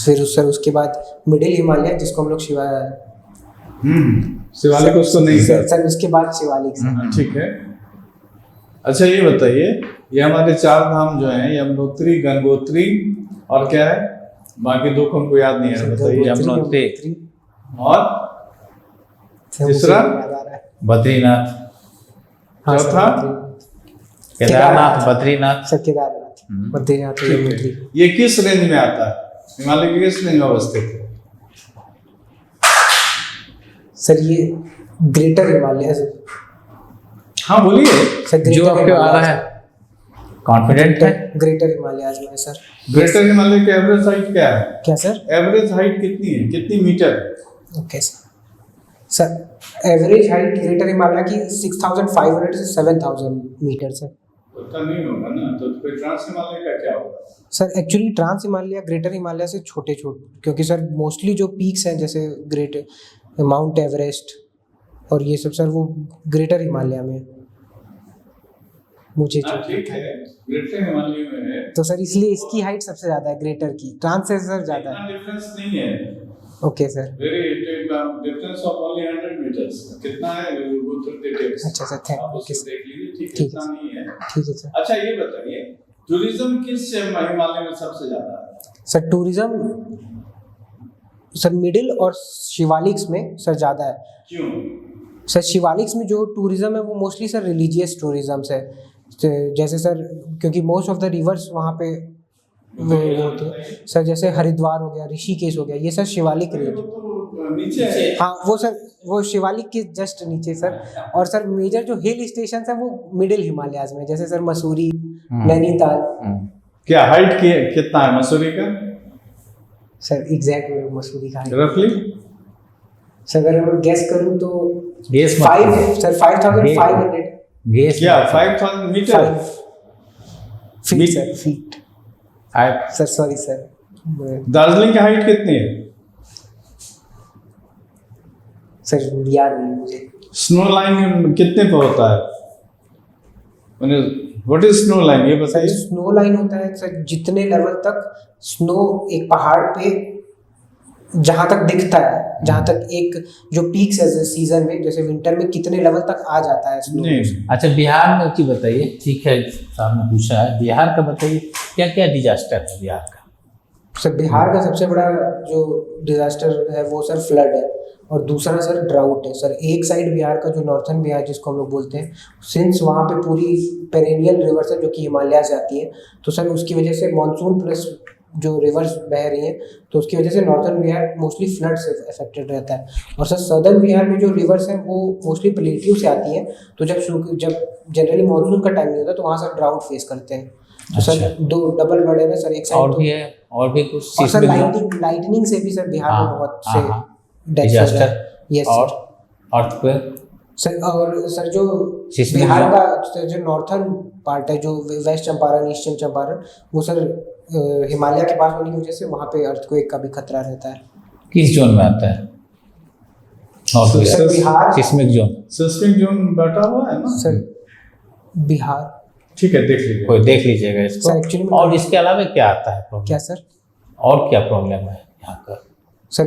फिर उसके बाद मिडिल हिमालय जिसको हम लोग शिवालिक उसको नहीं सर, सर उसके बाद शिवालिक सर। ठीक है। अच्छा ये बताइए, ये हमारे 4 धाम जो हैं, यमुनोत्री, गंगोत्री और क्या है? बाकी 2 को हमको याद नहीं है, बताइए। यमुनोत्री और सर, मुझे तीसरा? याद आ रहा है। बद्रीनाथ, हाँ, सर, चौथा? बद्रीनाथ। केदारनाथ, बद्रीनाथ। सर केदारनाथ, बद्रीनाथ, ठीक यमुनोत्री। है। ये किस रेंज में आता है? हिमालय के किस रेंज में अवस्थित है? सर ये ग्रेटर हिमालय है सर। हाँ बोलिए। सर जो आपके आ रहा है कॉन्फिडेंट है। ग्रेटर हिमालय है सर। ग्रेटर हिमालय की एवरेज हाइट क्या है? क्या सर? एवरेज हाइट कितनी है, कितनी meter? Okay sir. Sir average height greater Himalaya की 6500 से 7000 मीटर है। उतना नहीं होगा ना, तो फिर ट्रांस हिमालय का क्या होगा? Sir actually trans Himalaya greater Himalaya से छोटे छोटे, क्योंकि सर मोस्टली जो पीक्स हैं जैसे ग्रेट माउंट एवरेस्ट और ये सब सर वो ग्रेटर हिमालय में मुझे हाँ ठीक है, ग्रेटर हिमालय में है, तो सर इसलिए इसकी हाइट सबसे ज़्यादा है ग्रेटर की, ट्रांस से सर ज़्यादा इतना है। डिफरेंस नहीं है, okay sir, very difference of only 100 meters. कितना है वो तो डिटेल्स अच्छा सर, थैंक आप यू उसको देख लीजिए, ठीक है, ठीक इतना नहीं है। ठीक है सर। अच्छा ये बताइए, टूरिज्म किस हिमालय में सबसे ज्यादा है? सर टूरिज्म सर मिडिल और शिवालिक्स में सर ज़्यादा है। क्यों? सर शिवालिक्स में जो टूरिज्म है वो मोस्टली सर रिलीजियस टूरिज्म है, जैसे सर क्योंकि मोस्ट ऑफ द रिवर्स वहाँ पे वो होते हैं सर, जैसे हरिद्वार हो गया, ऋषिकेश हो गया, ये सर शिवालिक वो रेंज। तो नीचे है। हाँ वो सर वो शिवालिक के जस्ट नीचे सर। और सर मेजर जो हिल स्टेशन है वो मिडिल हिमालयाज में, जैसे सर मसूरी, नैनीताल। क्या हाइट कितना है मसूरी का सर एग्जैक्ट मसूरी का है रफली? सर अगर मैं गेस करूँ तो गेस 5,500 गेस क्या 5000 meter? Feet sir, feet sir, sorry sir. Darjeeling की हाइट कितनी है? सर याद नहीं मुझे। स्नो लाइन कितने पे होता है? व्हाट इज स्नो लाइन ये सर बताइए। स्नो लाइन होता है सर जितने लेवल तक स्नो एक पहाड़ पे जहाँ तक दिखता है, जहाँ तक एक जो पीक्स है सीजन में, जैसे विंटर में कितने लेवल तक आ जाता है स्नो। नहीं अच्छा बिहार में की बताइए, ठीक है साहब ने पूछा है, बिहार का बताइए क्या क्या डिजास्टर है बिहार का? सर बिहार का सबसे बड़ा जो डिजास्टर है वो सर फ्लड है, और दूसरा सर ड्राउट है। सर एक साइड बिहार का जो नॉर्थन बिहार जिसको हम लोग बोलते हैं, सिंस वहाँ पे पूरी पेरेनियल रिवर्स है जो कि हिमालय से आती है, तो सर उसकी वजह से मानसून प्लस जो रिवर्स बह रही है, तो उसकी वजह से नॉर्थन बिहार मोस्टली फ्लड से अफेक्टेड रहता है। और सर सदर्न बिहार में जो रिवर्स हैं वो मोस्टली प्लेट्यू से आती हैं, तो जब जनरली मानसून का टाइम नहीं होता तो वहाँ सर ड्राउट फेस करते हैं। तो सर दो डबल बर्डन है सर, एक साइड और भी है और भी कुछ और सर seismic लाइटनिंग से भी सर बिहार में बहुत से डेथ्स हो डिजास्टर रहे हैं। यस और सर। अर्थक्वेक सर और सर जो Seismic बिहार zone। का सर जो नॉर्थन पार्ट है, जो वेस्ट चंपारण, ईस्टर्न चंपारण, वो सर हिमालय के पास होने की वजह से वहाँ पे अर्थक्वेक का भी खतरा रहता है। किस जोन में आता है? North sir Bihar seismic zone seismic zone बैठा हुआ है ना? सर बिहार ठीक है देख लीजिए। कोई देख लीजिएगा सर इसको। एक्चुअली और इसके अलावा क्या आता है प्रॉब्लम? क्या सर? और क्या प्रॉब्लम है यहाँ का? सर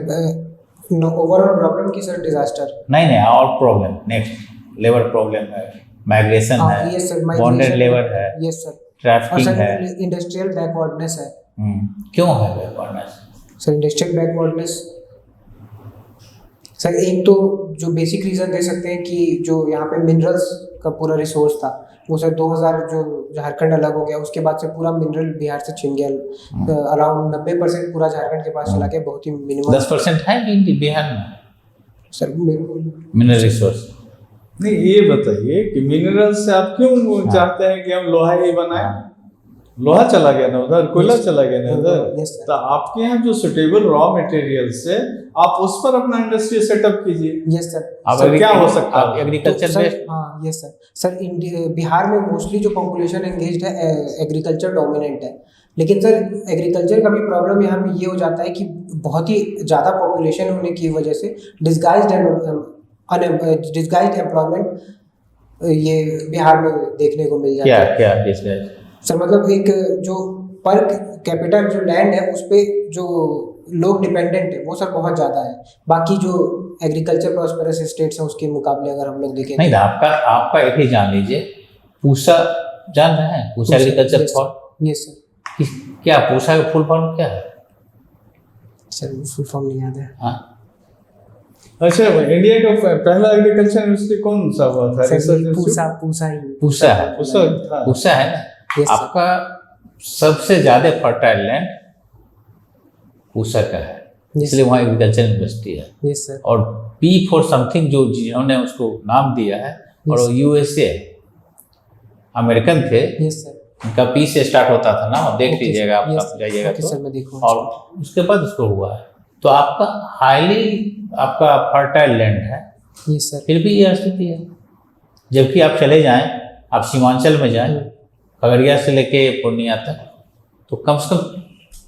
ओवरऑल प्रॉब्लम की सर डिजास्टर। नहीं और प्रॉब्लम नेक्स्ट लेबर प्रॉब्लम है, माइग्रेशन है, यस सर, बॉन्डेड लेबर है, यस सर, और ट्रैफिकिंग सर है। इंडस्ट्रियल बैकवर्डनेस है। क्यों है backwardness? Sir industrial backwardness sir एक तो जो बेसिक रीज़न दे सकते हैं कि जो यहाँ पे मिनरल्स का पूरा रिसोर्स था वो सर 2000 जो झारखंड अलग हो गया उसके बाद से पूरा मिनरल बिहार से छिन गया। अराउंड 90% पूरा झारखंड के पास चला गया, बहुत ही मिनिमम 10% है भी बिहार में सर। Mineral resource. नहीं ये बताइए कि मिनरल से आप क्यों चाहते हैं कि हम लोहा ही बनाएं? लोहा चला गया ना उधर, कोयला चला गया ना उधर, Yes, sir. तो आपके यहाँ जो सुटेबल रॉ मटेरियल से आप उस पर अपना इंडस्ट्री सेटअप कीजिए। Yes sir. अब सर, क्या हो सकता है? Agriculture sir based. हाँ यस सर। सर बिहार में मोस्टली जो पॉपुलेशन एंगेज्ड है एग्रीकल्चर डोमिनेंट है, लेकिन सर एग्रीकल्चर का भी प्रॉब्लम यहाँ पे ये हो जाता है कि बहुत ही ज़्यादा पॉपुलेशन होने की वजह से डिस्गाइज्ड एम्प्लॉयमेंट ये बिहार में देखने को मिल जाता है। क्या डिस्गाइज? सर मतलब एक जो पर कैपिटल जो लैंड है उस पे जो लोग डिपेंडेंट है वो सर बहुत ज़्यादा है, बाकी जो एग्रीकल्चर प्रॉस्पेरस स्टेट्स हैं उसके मुकाबले अगर हम लोग देखें नहीं ना, आपका एक ही जान लीजिए, पूसा जान रहे हैं? Pusa agriculture form. Yes sir. क्या पूसा का फुल फॉर्म क्या है? सर फुल फॉर्म नहीं याद है। हाँ अच्छा इंडिया का पहला एग्रीकल्चर यूनिवर्सिटी कौन सा हुआ था? सर पूसा ही पूसा है, था। पूसा है ना। Yes, sir. आपका सबसे ज्यादा फर्टाइल लैंड पूसा का है, Yes, इसलिए वहाँ एग्रीकल्चर यूनिवर्सिटी है। Yes sir. और पी फॉर समथिंग जो जिन्होंने उसको नाम दिया है, और वो यूएसए अमेरिकन थे, यस सर। उनका पी से स्टार्ट होता था ना, देख Okay, लीजिएगा आप, yes, आप जाइएगा okay, तो। sir, मैं देखूंगा। और उसके बाद उसको हुआ है, तो आपका हाईली आपका फर्टाइल लैंड है, यस सर। फिर भी यह स्थिति है। जबकि आप चले जाएं, आप सीमांचल में जाएं, खगड़िया से लेके पूर्णिया तक, तो कम से कम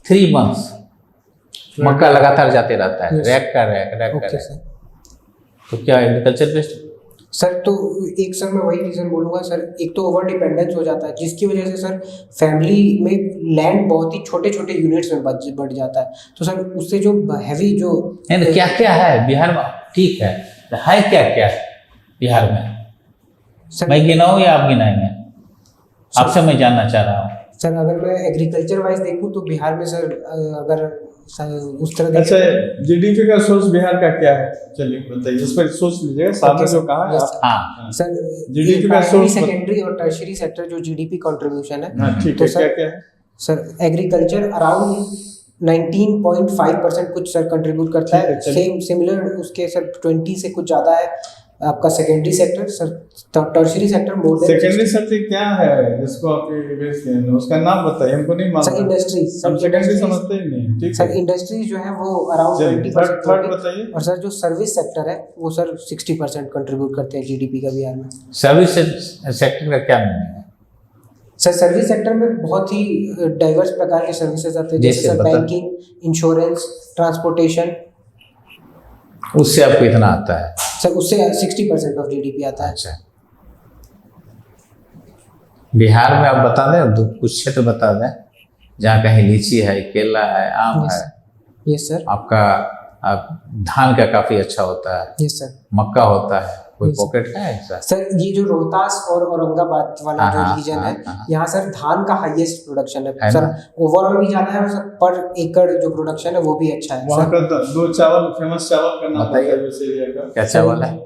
3 मंथ्स मक्का लगातार जाते रहता है, Yes. रैक का रैक ओके सर। तो क्या एग्रीकल्चर बेस्ड? सर तो एक सर मैं वही रीज़न बोलूँगा सर, एक तो ओवर डिपेंडेंस हो जाता है जिसकी वजह से सर फैमिली में लैंड बहुत ही छोटे छोटे यूनिट्स में बढ़ जाता है, तो सर उससे जो हैवी जो नहीं तो क्या क्या है बिहार में? ठीक है क्या क्या है बिहार में? सर मैं गिनाऊँ या आप गिनाएंगे? आपसे मैं जानना चाह रहा हूँ। सर अगर मैं एग्रीकल्चर वाइज देखूँ तो बिहार में सर अगर सर उस तरह अच्छा, देखें जीडीपी का सोर्स बिहार का क्या है? चलिए बताइए, इस पर सोच लीजिएगा, सामने जो कहा है आप। हाँ सर GDP का source सेकेंडरी और टर्शियरी सेक्टर जो जीडीपी कंट्रीब्यूशन है, हाँ ठीक तो है, सर क्या क्या है? सर एग्रीकल्चर अराउंड 19.5% कुछ सर कंट्रीब्यूट करता ठीक है, है, चलिए। सेम सिमिलर उसके सर 20 से कुछ ज़्यादा है आपका secondary sector sir, tertiary sector more than secondary sector क्या है जिसको आप ये बेचते हैं, उसका नाम बताइए, हमको नहीं सर मालूम। इंडस्ट्रीज हम सेकेंडरी समझते ही नहीं। ठीक सर है, इंडस्ट्रीज जो है वो अराउंड चलिए 20% थर्ड बताइए। और सर जो सर्विस सेक्टर है वो सर 60% कंट्रीब्यूट करते हैं जीडीपी का बिहार में। सर्विस सेक्टर का क्या मीनिंग है? सर सर्विस सेक्टर में बहुत ही डाइवर्स प्रकार के सर्विसेज आते हैं, जैसे जैसे सर बता- बैंकिंग, इंश्योरेंस, ट्रांसपोर्टेशन। उससे आपको इतना आता है? सर उससे 60% ऑफ जीडीपी आता है। अच्छा, बिहार में आप बता दें, कुछ क्षेत्र बता दें जहाँ कहीं लीची है, केला है, आम Yes. है, यस सर, आपका धान का काफी अच्छा होता है, यस सर। मक्का होता है, कोई Yes. पॉकेट है ऐसा? सर ये जो रोहतास और औरंगाबाद वाला हाँ, जो हाँ, रीजन हाँ, है, हाँ। यहाँ सर धान का हाईएस्ट प्रोडक्शन है है सर, ना? ओवरऑल भी ज्यादा है और सर पर एकड़ जो प्रोडक्शन है वो भी अच्छा है वहाँ सर। का दो चावल, फेमस चावल का नाम बताइए। बताइए उस एरिया का। क्या चावल है?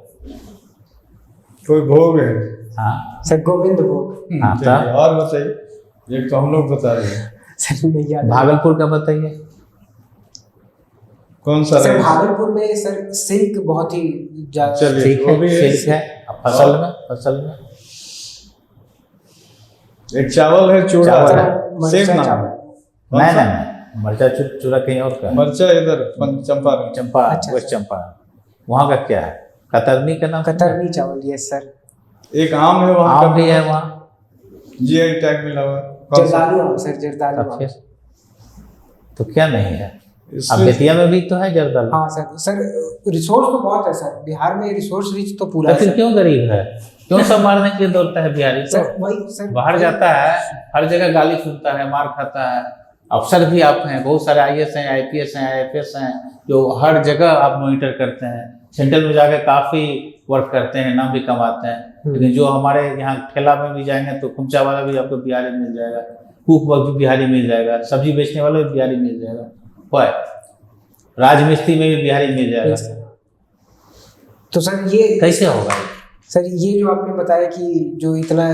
कोई भोग है? हाँ सर गोविंद भोग। हाँ, चलिए, और बताइए, एक तो हम लोग बता रहे हैं। सर नहीं याद है। भागलपुर का बताइए। कौन सा सर रहे? भागलपुर में सर सिल्क बहुत ही ज्यादा। चलिए, ठीक वो है, भी है। सिल्क है। अब फसल में एक चावल है, चूड़ा चावल है, है। सेम मरचा नाम। चावल। कौन नहीं सा? नहीं, मरचा चूड़ा कहीं और का है। मरचा इधर चंपारण। चंपा, अच्छा, वेस्ट अच्छा। चंपा, वहाँ का क्या है? कतरनी का नाम? कतरनी चावल, यस सर। एक आम है वहाँ आम भी है वहाँ। जीआई टैग मिला हुआ है। कौन सा? जर्दालू आम सर, जर्दालू अब आम। फिर तो क्या नहीं है? अब इसमें- बेतिया में भी तो है जर्दालू। हाँ सर, सर रिसोर्स तो बहुत है सर, बिहार में रिसोर्स रिच तो पूरा तो है फिर सर। क्यों गरीब है? क्यों सब मारने के लिए दौड़ता है बिहारी? सर तो वही सर, बाहर जाता है, हर जगह गाली सुनता है, मार खाता है। अफसर भी आप हैं, बहुत सारे आईएएस हैं, आईपीएस हैं, आईएफएस हैं, जो हर जगह आप मॉनिटर करते हैं, सेंट्रल में जाकर काफी वर्क करते हैं, नाम भी कमाते हैं। लेकिन जो हमारे यहाँ ठेला में भी जाएंगे तो खुमचा वाला भी आपको बिहारी मिल जाएगा, कुक भी बिहारी मिल जाएगा, सब्जी बेचने वाला भी बिहारी मिल जाएगा, वाह, राजमिस्त्री में भी बिहारी मिल जाएगा। तो सर ये कैसे होगा? सर ये जो आपने बताया कि जो इतना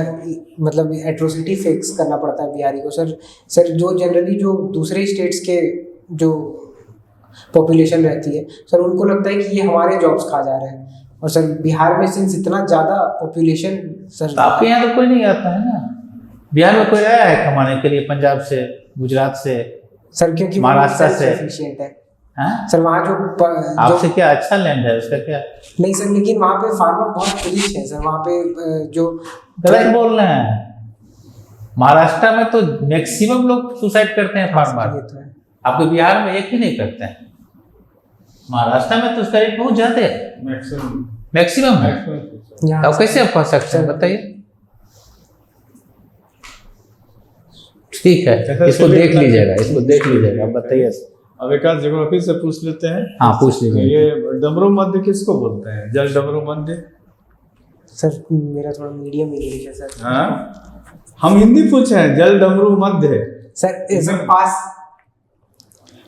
मतलब एट्रोसिटी फेस करना पड़ता है बिहारी को, सर जो जनरली जो दूसरे स्टेट्स के जो पॉपुलेशन रहती है सर, उनको लगता है कि ये हमारे जॉब्स खा जा रहे हैं, और सर बिहार में सिंस इतना ज़्यादा पॉपुलेशन सर। तो आपके यहाँ तो कोई नहीं आता है ना? बिहार में कोई आया है कमाने के लिए? पंजाब से, गुजरात से, सर क्योंकि महाराष्ट्र से? एफिशिएंट है हाँ? सर वहाँ जो आपसे क्या अच्छा लैंड है उसका क्या? नहीं सर, लेकिन वहाँ पे फार्मर बहुत रिच है सर, वहाँ पे जो गलत बोल रहे हैं। महाराष्ट्र में तो मैक्सिमम लोग सुसाइड करते हैं फार्मर, ये तो है। आपके बिहार में एक ही नहीं करते हैं। महाराष्ट्र में तो उसका रेट बहुत ज्यादा है, मैक्सिमम है। यहाँ अब कैसे आप कह सकते हैं बताइए? ठीक है, इसको देख लीजिएगा, इसको देख लीजिएगा, अब बताइए। अब एक आध ज्योग्राफी से पूछ लेते हैं। हाँ पूछ लीजिए। ये डमरू मध्य किसको बोलते हैं? जल डमरू मध्य। सर मेरा थोड़ा मीडियम इंग्लिश है सर। हाँ, हम हिंदी पूछे हैं, जल डमरू मध्य। सर पास,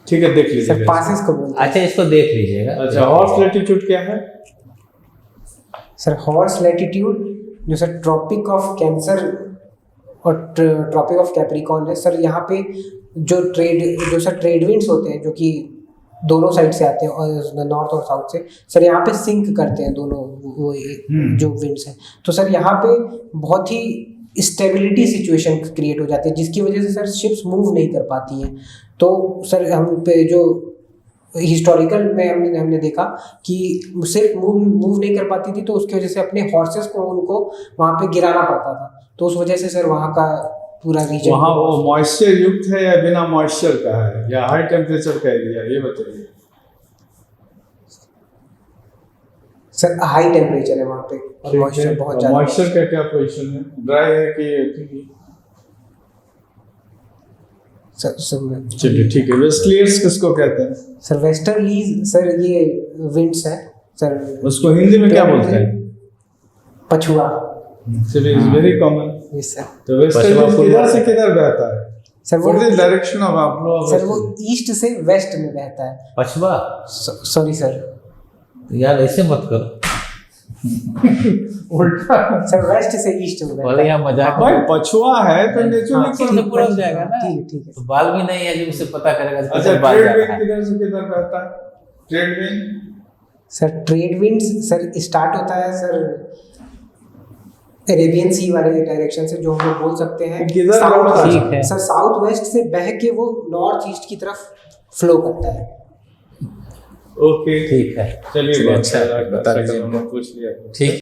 ठीक है, देख सर लीजिए। पासिस को बोलते हैं। अच्छा, इसको देख लीजिएगा। अच्छा, हॉर्स लैटिट्यूड क्या है? सर हॉर्स लैटिट्यूड जो सर ट्रॉपिक ऑफ कैंसर और ट्रॉपिक ऑफ कैप्रिकॉर्न है सर, यहाँ पे जो सर ट्रेड विंड्स होते हैं जो कि दोनों साइड से आते हैं, और नॉर्थ और साउथ से सर यहाँ पे सिंक करते हैं दोनों वो जो विंड्स हैं, तो सर यहाँ पे बहुत ही स्टेबिलिटी सिचुएशन क्रिएट हो जाती है, जिसकी वजह से सर शिप्स मूव नहीं कर पाती हैं। तो सर हम पे जो हिस्टोरिकल में हमने देखा कि सिर्फ मूव नहीं कर पाती थी, तो उसकी वजह से अपने हॉर्सेस को उनको वहाँ पे गिराना पड़ता था, तो उस वजह से सर वहाँ का पूरा रीजन। वहाँ वो मॉइस्चर युक्त है या बिना मॉइस्चर का है या हाई टेम्परेचर का एरिया, ये बताइए। सर हाई टेम्परेचर है वहाँ पे और मॉइस्चर बहुत ज़्यादा। मॉइस्चर का क्या पोजीशन है, ड्राई है कि? सर चलिए ठीक है। वेस्टर्लीज किसको कहते हैं? सर वेस्टर्लीज सर ये विंड्स है सर। उसको हिंदी में क्या बोलते हैं? पछुआ। चलिए, is very common. Yes sir. तो वेस्टर्लीज किधर से किधर बहता है? सर वो व्हाट इज डायरेक्शन ऑफ आपलो? सर वो ईस्ट से वेस्ट में बहता है। पछवा? Sorry sir. यार ऐसे मत करो, उल्टा। सर वेस्ट से ईस्ट में बहता बोले है। यहाँ मजाक भाई पछुआ है तो हाँ, नेचुरली ठीक से पूरा हो जाएगा ना। ठीक है। तो बाल भी नहीं है जो उसे पता करेगा अच्छा, किधर बाल ट्रेड जा विंड रहा है। किधर से किधर बहता है? Trade wind sir trade winds sir start होता है सर अरेबियन सी वाले डायरेक्शन से, जो हम लोग बोल सकते हैं किधर साउथ होता है? ठीक है। सर साउथ वेस्ट से बह के वो नॉर्थ ईस्ट की तरफ फ्लो करता है। ओके ठीक है, चलिए, अच्छा, बता दीजिए। पूछ लिया। ठीक।